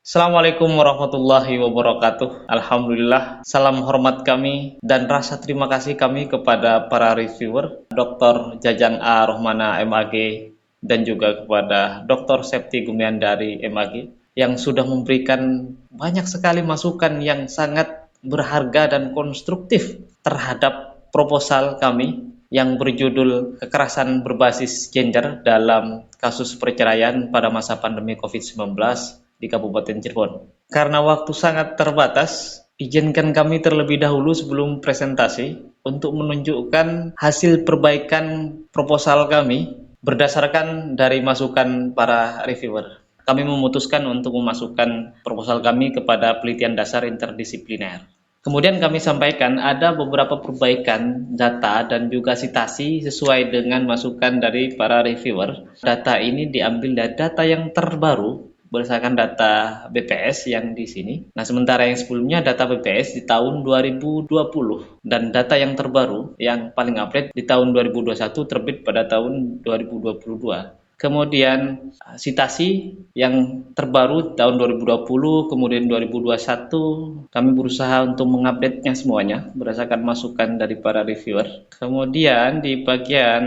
Assalamualaikum warahmatullahi wabarakatuh. Alhamdulillah, salam hormat kami dan rasa terima kasih kami kepada para reviewer, Dr. Jajang A. Rohmana MAG dan juga kepada Dr. Septi Gumian dari MAG yang sudah memberikan banyak sekali masukan yang sangat berharga dan konstruktif terhadap proposal kami yang berjudul kekerasan berbasis gender dalam kasus perceraian pada masa pandemi COVID-19 di Kabupaten Cirebon. Karena waktu sangat terbatas, izinkan kami terlebih dahulu sebelum presentasi untuk menunjukkan hasil perbaikan proposal kami berdasarkan dari masukan para reviewer. Kami memutuskan untuk memasukkan proposal kami kepada penelitian dasar interdisipliner. Kemudian kami sampaikan ada beberapa perbaikan data dan juga sitasi sesuai dengan masukan dari para reviewer. Data ini diambil dari data yang terbaru berdasarkan data BPS yang di sini. Nah, sementara yang sebelumnya data BPS di tahun 2020 dan data yang terbaru yang paling update di tahun 2021 terbit pada tahun 2022. Kemudian sitasi yang terbaru tahun 2020, kemudian 2021, kami berusaha untuk mengupdate-nya semuanya berdasarkan masukan dari para reviewer. Kemudian di bagian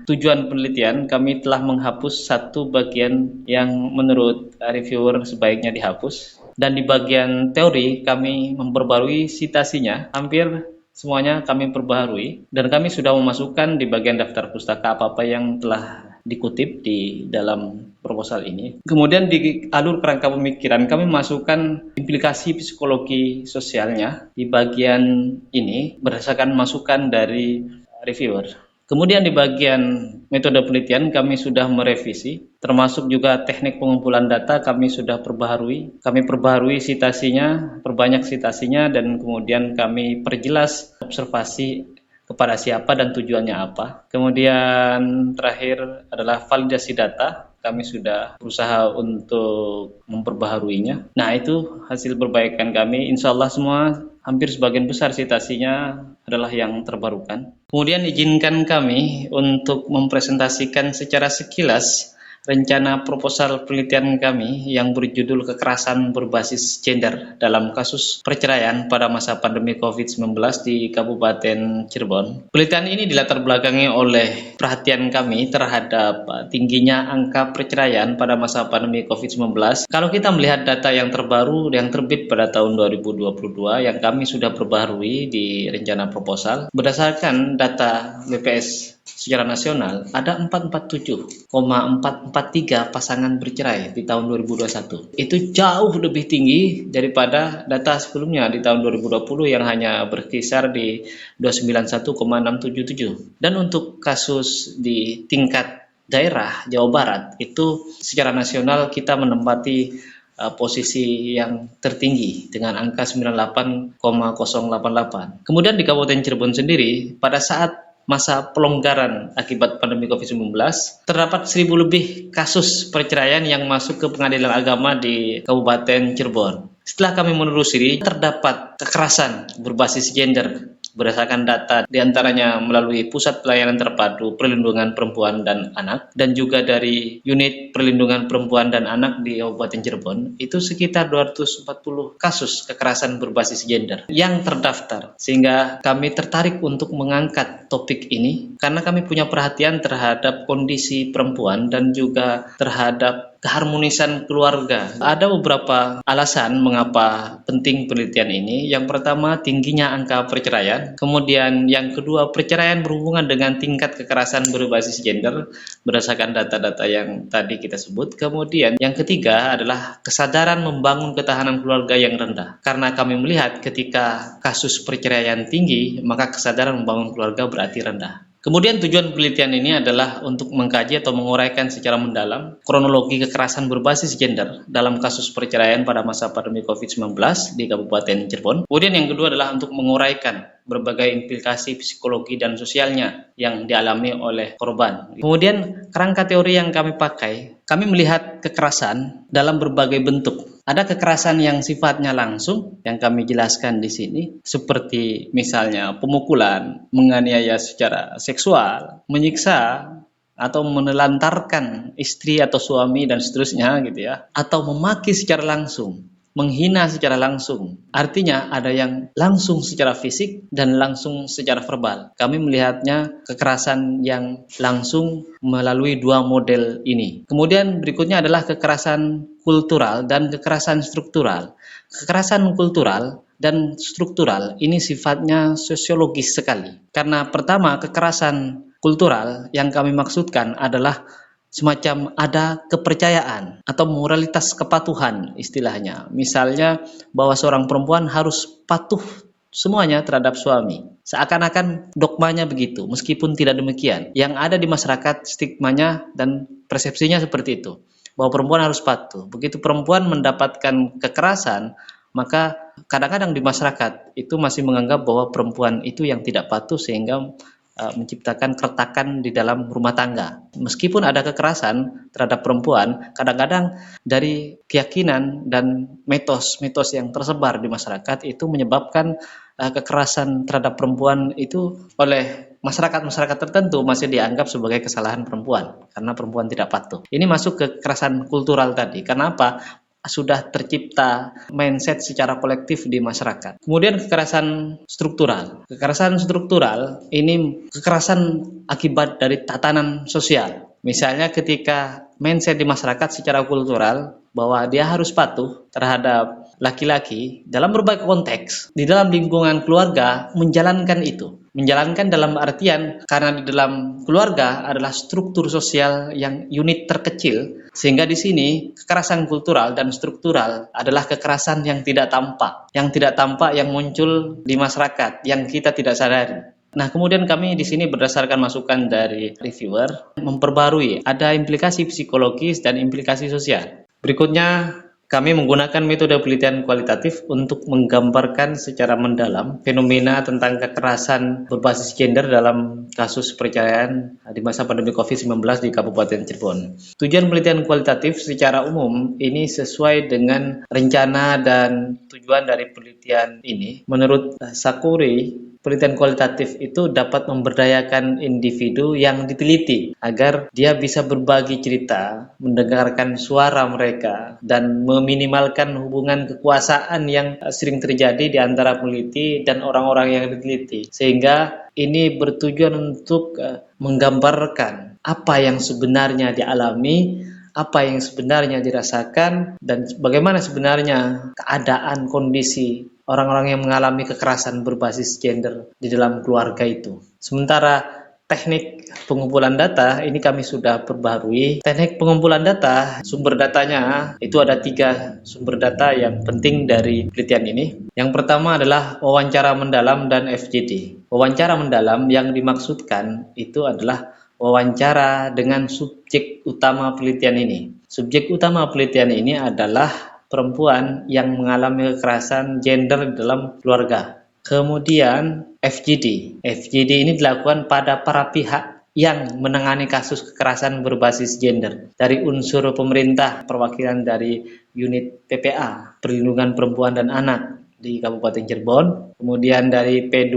tujuan penelitian, kami telah menghapus satu bagian yang menurut reviewer sebaiknya dihapus. Dan di bagian teori, kami memperbarui sitasinya, hampir semuanya kami perbaharui. Dan kami sudah memasukkan di bagian daftar pustaka apa-apa yang telah dikutip di dalam proposal ini. Kemudian di alur kerangka pemikiran, kami masukkan implikasi psikologi sosialnya di bagian ini berdasarkan masukan dari reviewer. Kemudian di bagian metode penelitian kami sudah merevisi, termasuk juga teknik pengumpulan data kami sudah perbaharui. Kami perbaharui sitasinya, perbanyak sitasinya, dan kemudian kami perjelas observasi kepada siapa dan tujuannya apa. Kemudian terakhir adalah validasi data. Kami sudah berusaha untuk memperbaharuinya. Nah, itu hasil perbaikan kami. Insya Allah semua hampir sebagian besar sitasinya adalah yang terbarukan. Kemudian izinkan kami untuk mempresentasikan secara sekilas rencana proposal penelitian kami yang berjudul kekerasan berbasis gender dalam kasus perceraian pada masa pandemi COVID-19 di Kabupaten Cirebon. Penelitian ini dilatar belakangi oleh perhatian kami terhadap tingginya angka perceraian pada masa pandemi COVID-19. Kalau kita melihat data yang terbaru yang terbit pada tahun 2022 yang kami sudah perbaharui di rencana proposal, berdasarkan data BPS secara nasional ada 447,443 pasangan bercerai di tahun 2021. Itu jauh lebih tinggi daripada data sebelumnya di tahun 2020 yang hanya berkisar di 291,677. Dan untuk kasus di tingkat daerah Jawa Barat itu secara nasional kita menempati posisi yang tertinggi dengan angka 98,088. Kemudian di Kabupaten Cirebon sendiri pada saat masa pelonggaran akibat pandemi COVID-19, terdapat 1.000 lebih kasus perceraian yang masuk ke pengadilan agama di Kabupaten Cirebon. Setelah kami menelusuri, terdapat kekerasan berbasis gender berdasarkan data diantaranya melalui Pusat Pelayanan Terpadu Perlindungan Perempuan dan Anak dan juga dari Unit Perlindungan Perempuan dan Anak di Kabupaten Cirebon, itu sekitar 240 kasus kekerasan berbasis gender yang terdaftar, sehingga kami tertarik untuk mengangkat topik ini karena kami punya perhatian terhadap kondisi perempuan dan juga terhadap keharmonisan keluarga. Ada beberapa alasan mengapa penting penelitian ini. Yang pertama, tingginya angka perceraian. Kemudian yang kedua, perceraian berhubungan dengan tingkat kekerasan berbasis gender berdasarkan data-data yang tadi kita sebut. Kemudian yang ketiga adalah kesadaran membangun ketahanan keluarga yang rendah. Karena kami melihat ketika kasus perceraian tinggi, maka kesadaran membangun keluarga berarti rendah. Kemudian tujuan penelitian ini adalah untuk mengkaji atau menguraikan secara mendalam kronologi kekerasan berbasis gender dalam kasus perceraian pada masa pandemi COVID-19 di Kabupaten Cirebon. Kemudian yang kedua adalah untuk menguraikan berbagai implikasi psikologi dan sosialnya yang dialami oleh korban. Kemudian kerangka teori yang kami pakai, kami melihat kekerasan dalam berbagai bentuk. Ada kekerasan yang sifatnya langsung yang kami jelaskan di sini, seperti misalnya pemukulan, menganiaya secara seksual, menyiksa, atau menelantarkan istri atau suami dan seterusnya gitu ya, atau memaki secara langsung, menghina secara langsung. Artinya ada yang langsung secara fisik dan langsung secara verbal. Kami melihatnya kekerasan yang langsung melalui dua model ini. Kemudian berikutnya adalah kekerasan kultural dan kekerasan struktural. Kekerasan kultural dan struktural ini sifatnya sosiologis sekali. Karena pertama, kekerasan kultural yang kami maksudkan adalah semacam ada kepercayaan atau moralitas kepatuhan istilahnya. Misalnya bahwa seorang perempuan harus patuh semuanya terhadap suami. Seakan-akan dogmanya begitu, meskipun tidak demikian. Yang ada di masyarakat stigmanya dan persepsinya seperti itu, bahwa perempuan harus patuh. Begitu perempuan mendapatkan kekerasan, maka kadang-kadang di masyarakat itu masih menganggap bahwa perempuan itu yang tidak patuh sehingga menciptakan keretakan di dalam rumah tangga. Meskipun ada kekerasan terhadap perempuan, kadang-kadang dari keyakinan dan mitos-mitos yang tersebar di masyarakat itu menyebabkan kekerasan terhadap perempuan itu oleh masyarakat-masyarakat tertentu masih dianggap sebagai kesalahan perempuan karena perempuan tidak patuh. Ini masuk ke kekerasan kultural tadi. Kenapa? Sudah tercipta mindset secara kolektif di masyarakat. Kemudian kekerasan struktural. Kekerasan struktural ini kekerasan akibat dari tatanan sosial. Misalnya ketika mindset di masyarakat secara kultural bahwa dia harus patuh terhadap laki-laki dalam berbagai konteks, di dalam lingkungan keluarga menjalankan itu. Menjalankan dalam artian karena di dalam keluarga adalah struktur sosial yang unit terkecil, sehingga di sini kekerasan kultural dan struktural adalah kekerasan yang tidak tampak, yang muncul di masyarakat, yang kita tidak sadari. Nah, kemudian kami di sini berdasarkan masukan dari reviewer memperbarui ada implikasi psikologis dan implikasi sosial. Berikutnya, kami menggunakan metode penelitian kualitatif untuk menggambarkan secara mendalam fenomena tentang kekerasan berbasis gender dalam kasus perceraian di masa pandemi COVID-19 di Kabupaten Cirebon. Tujuan penelitian kualitatif secara umum ini sesuai dengan rencana dan tujuan dari penelitian ini. Menurut Sakuri, penelitian kualitatif itu dapat memberdayakan individu yang diteliti agar dia bisa berbagi cerita, mendengarkan suara mereka, dan meminimalkan hubungan kekuasaan yang sering terjadi di antara peneliti dan orang-orang yang diteliti. Sehingga ini bertujuan untuk menggambarkan apa yang sebenarnya dialami, apa yang sebenarnya dirasakan, dan bagaimana sebenarnya keadaan kondisi orang-orang yang mengalami kekerasan berbasis gender di dalam keluarga itu. Sementara teknik pengumpulan data ini kami sudah perbaharui. Teknik pengumpulan data, sumber datanya itu ada 3 sumber data yang penting dari penelitian ini. Yang pertama adalah wawancara mendalam dan FGD. Wawancara mendalam yang dimaksudkan itu adalah wawancara dengan subjek utama penelitian ini. Subjek utama penelitian ini adalah perempuan yang mengalami kekerasan gender di dalam keluarga. Kemudian FGD. FGD ini dilakukan pada para pihak yang menangani kasus kekerasan berbasis gender. Dari unsur pemerintah, perwakilan dari unit PPA, Perlindungan Perempuan dan Anak di Kabupaten Cirebon. Kemudian dari P2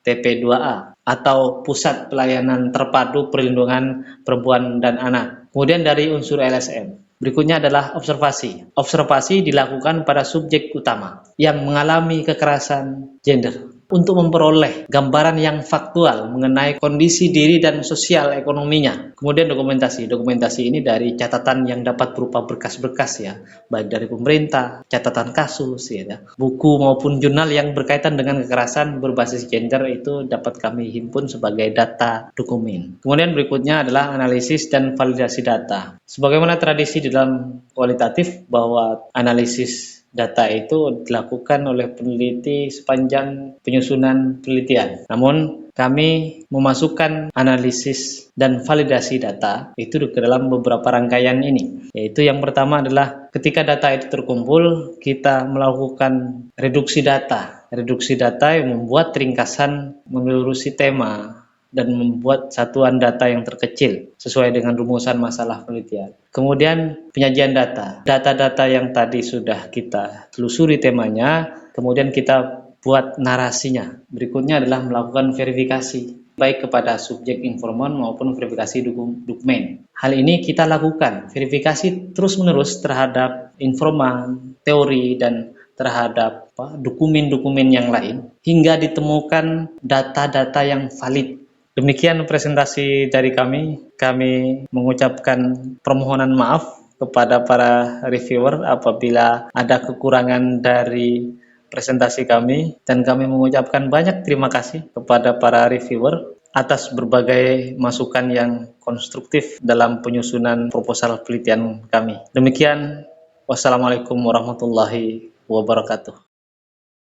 TP2A atau Pusat Pelayanan Terpadu Perlindungan Perempuan dan Anak. Kemudian dari unsur LSM. Berikutnya adalah observasi. Observasi dilakukan pada subjek utama yang mengalami kekerasan gender untuk memperoleh gambaran yang faktual mengenai kondisi diri dan sosial ekonominya. Kemudian dokumentasi. Dokumentasi ini dari catatan yang dapat berupa berkas-berkas ya, baik dari pemerintah, catatan kasus ya, buku maupun jurnal yang berkaitan dengan kekerasan berbasis gender itu dapat kami himpun sebagai data dokumen. Kemudian berikutnya adalah analisis dan validasi data. Sebagaimana tradisi di dalam kualitatif bahwa analisis data itu dilakukan oleh peneliti sepanjang penyusunan penelitian. Namun kami memasukkan analisis dan validasi data itu ke dalam beberapa rangkaian ini. Yaitu yang pertama adalah ketika data itu terkumpul, kita melakukan reduksi data. Reduksi data yang membuat ringkasan menelurusi tema dan membuat satuan data yang terkecil sesuai dengan rumusan masalah penelitian. Kemudian penyajian data. Data-data yang tadi sudah kita telusuri temanya, kemudian kita buat narasinya. Berikutnya adalah melakukan verifikasi. baik kepada subjek informan maupun verifikasi dokumen. Hal ini kita lakukan verifikasi terus-menerus terhadap informan, teori, dan terhadap dokumen-dokumen yang lain hingga ditemukan data-data yang valid. Demikian presentasi dari kami. Kami mengucapkan permohonan maaf kepada para reviewer apabila ada kekurangan dari presentasi kami, dan kami mengucapkan banyak terima kasih kepada para reviewer atas berbagai masukan yang konstruktif dalam penyusunan proposal penelitian kami. Demikian, wassalamualaikum warahmatullahi wabarakatuh.